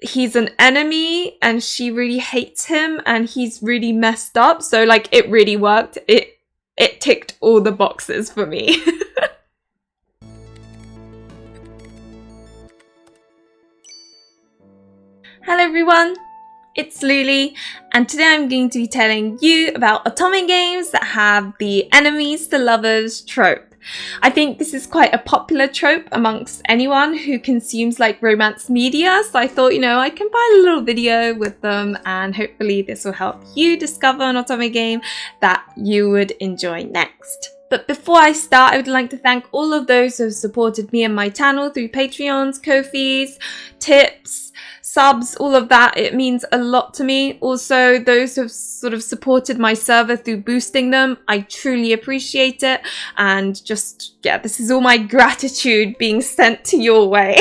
he's an enemy and she really hates him and he's really messed up. So like it really worked. It ticked all the boxes for me. Hello everyone, it's Luli, and today I'm going to be telling you about Otome games that have the enemies to lovers trope. I think this is quite a popular trope amongst anyone who consumes like romance media, so I thought, I can find a little video with them and hopefully this will help you discover an Otome game that you would enjoy next. But before I start, I would like to thank all of those who have supported me and my channel through Patreons, Ko-fis, tips, subs, all of that. It means a lot to me. Also, those who have sort of supported my server through boosting them, I truly appreciate it. And just, yeah, this is all my gratitude being sent to your way.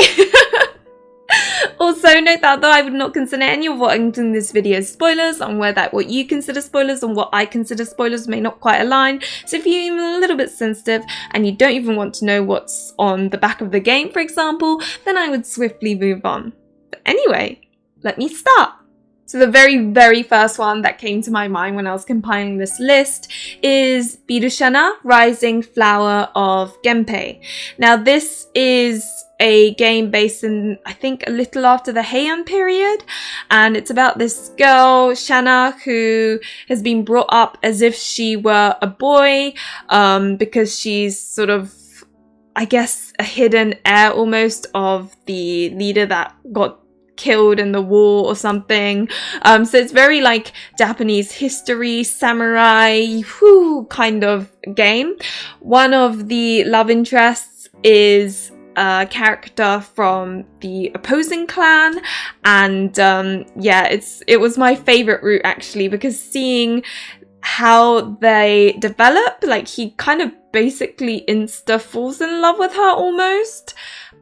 Also, note that though I would not consider any of what I'm doing in this video as spoilers, and where that what you consider spoilers and what I consider spoilers may not quite align. So if you're even a little bit sensitive and you don't even want to know what's on the back of the game, for example, then I would swiftly move on. But anyway, let me start. So the very first one that came to my mind when I was compiling this list is Birushana, Rising Flower of Genpei. Now this is a game based in, I think, a little after the Heian period, and it's about this girl, Shana, who has been brought up as if she were a boy, because she's sort of, I guess, a hidden heir almost of the leader that got killed in the war or something. So it's very like Japanese history, samurai, kind of game. One of the love interests is a character from the opposing clan, and yeah, it was my favorite route actually, because seeing how they develop, like he kind of basically insta falls in love with her almost,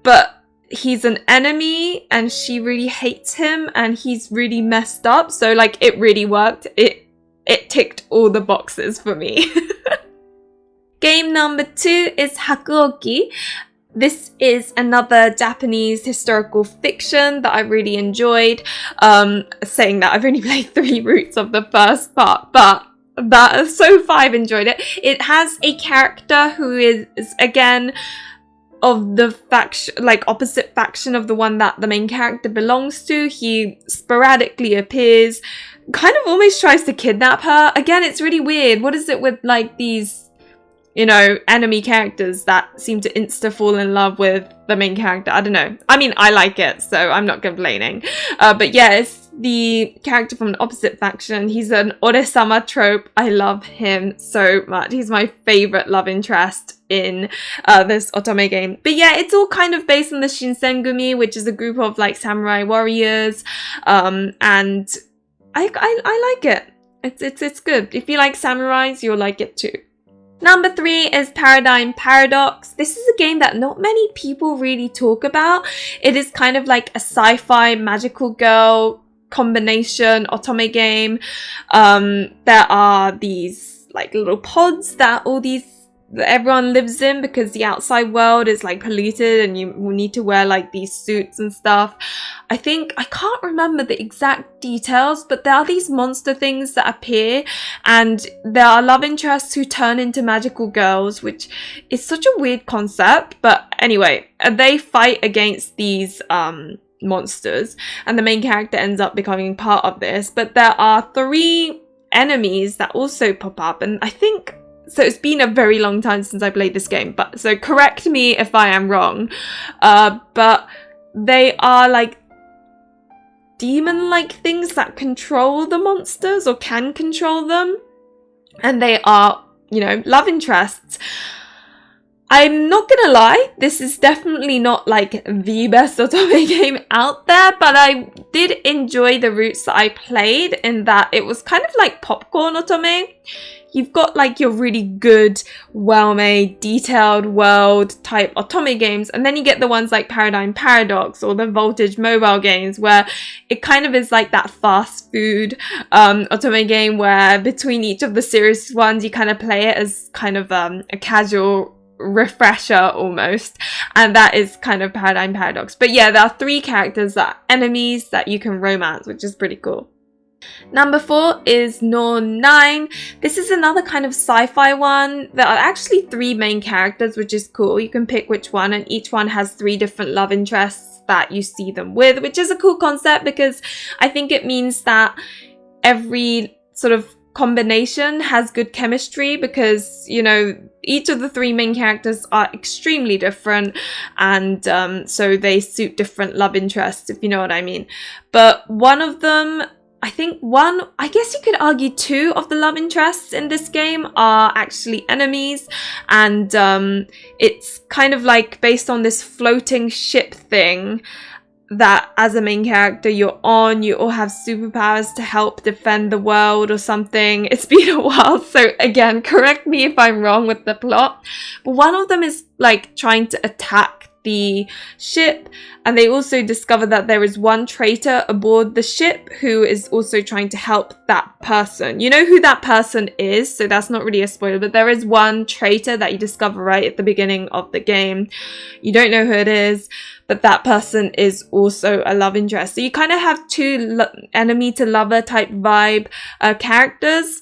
but he's an enemy and she really hates him and he's really messed up, so like it really worked. It ticked all the boxes for me. Game number 2 is Hakuoki. This is another Japanese historical fiction that I really enjoyed. Saying that, I've only played 3 routes of the first part, but so far I've enjoyed it. It has a character who is again of the faction, like opposite faction of the one that the main character belongs to. He sporadically appears, kind of almost tries to kidnap her. Again, it's really weird. What is it with like these, enemy characters that seem to insta fall in love with the main character? I don't know. I mean, I like it, so I'm not complaining. But yeah, it's the character from the opposite faction. He's an Ore-sama trope. I love him so much. He's my favorite love interest in this Otome game. But yeah, it's all kind of based on the Shinsengumi, which is a group of like samurai warriors. And I like it. It's good. If you like samurais, you'll like it too. Number 3 is Paradigm Paradox. This is a game that not many people really talk about. It is kind of like a sci-fi magical girl combination Otome game. There are these like little pods that everyone lives in, because the outside world is like polluted and you will need to wear like these suits and stuff. I can't remember the exact details, but there are these monster things that appear and there are love interests who turn into magical girls, which is such a weird concept. But anyway, they fight against these monsters and the main character ends up becoming part of this. But there are 3 enemies that also pop up, and I think, so it's been a very long time since I played this game, but so correct me if I am wrong. But they are like demon-like things that control the monsters or can control them. And they are, love interests. I'm not gonna lie, this is definitely not like the best Otome game out there, but I did enjoy the routes that I played, in that it was kind of like popcorn Otome. You've got like your really good, well-made, detailed world type Otome games, and then you get the ones like Paradigm Paradox or the Voltage mobile games, where it kind of is like that fast food Otome game, where between each of the serious ones you kind of play it as kind of a casual refresher almost, and that is kind of Paradigm Paradox. But yeah, there are 3 characters that are enemies that you can romance, which is pretty cool. Number 4 is Norn9. This is another kind of sci-fi one. There are actually 3 main characters, which is cool. You can pick which one, and each one has 3 different love interests that you see them with, which is a cool concept because I think it means that every sort of combination has good chemistry because, you know, each of the 3 main characters are extremely different, and so they suit different love interests, if you know what I mean. But one of them, I guess you could argue 2 of the love interests in this game are actually enemies, and it's kind of like based on this floating ship thing that as a main character you all have superpowers to help defend the world or something. It's been a while, so again, correct me if I'm wrong with the plot. But one of them is like trying to attack the ship, and they also discover that there is one traitor aboard the ship who is also trying to help that person. You know who that person is, so that's not really a spoiler, but there is one traitor that you discover right at the beginning of the game. You don't know who it is, but that person is also a love interest. So you kind of have 2 enemy to lover type vibe characters.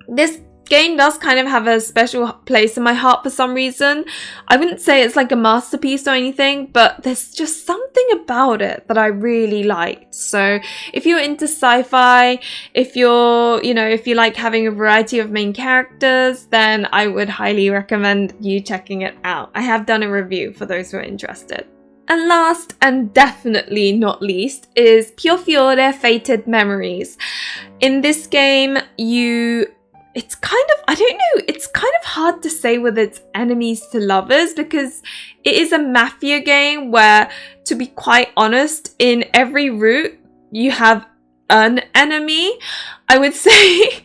This game does kind of have a special place in my heart for some reason. I wouldn't say it's like a masterpiece or anything, but there's just something about it that I really liked. So if you're into sci-fi, if you're, you know, if you like having a variety of main characters, then I would highly recommend you checking it out. I have done a review for those who are interested. And last and definitely not least is Piofiore Fated Memories. In this game, it's kind of, I don't know, it's kind of hard to say whether it's enemies to lovers because it is a mafia game where, to be quite honest, in every route you have an enemy. I would say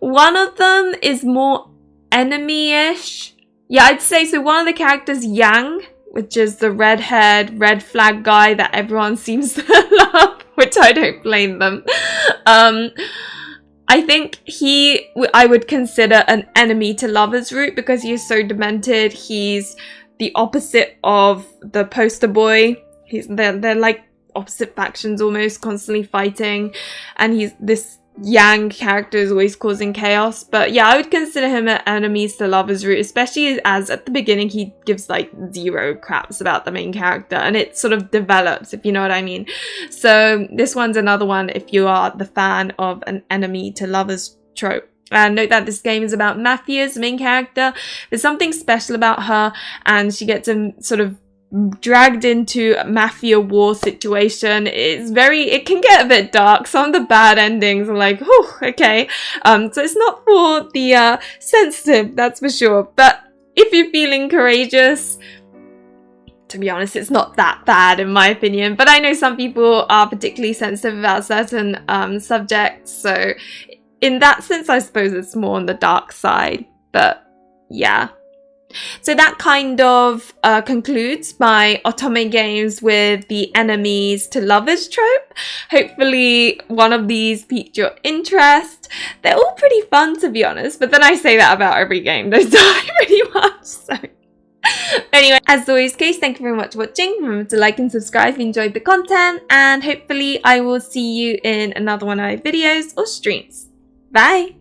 one of them is more enemy-ish. Yeah, I'd say so. One of the characters, Yang, which is the red-haired, red flag guy that everyone seems to love, which I don't blame them. I think I would consider an enemy to lovers route because he is so demented. He's the opposite of the poster boy. They're like opposite factions almost, constantly fighting. And he's this Yang character is always causing chaos. But yeah, I would consider him an enemies to lovers route, especially as at the beginning he gives like 0 craps about the main character and it sort of develops, if you know what I mean. So this one's another one if you are the fan of an enemy to lovers trope. And note that this game is about Mafia's main character. There's something special about her, and she gets sort of dragged into a mafia war situation. It can get a bit dark. Some of the bad endings are like, whew, okay. So it's not for the sensitive, that's for sure. But if you're feeling courageous, to be honest, it's not that bad in my opinion. But I know some people are particularly sensitive about certain subjects. So in that sense, I suppose it's more on the dark side. But yeah. So that kind of concludes my Otome games with the enemies to lovers trope. Hopefully one of these piqued your interest. They're all pretty fun, to be honest, but then I say that about every game, don't I, pretty much, so. Anyway, as always guys, thank you very much for watching. Remember to like and subscribe if you enjoyed the content, and hopefully I will see you in another one of my videos or streams. Bye!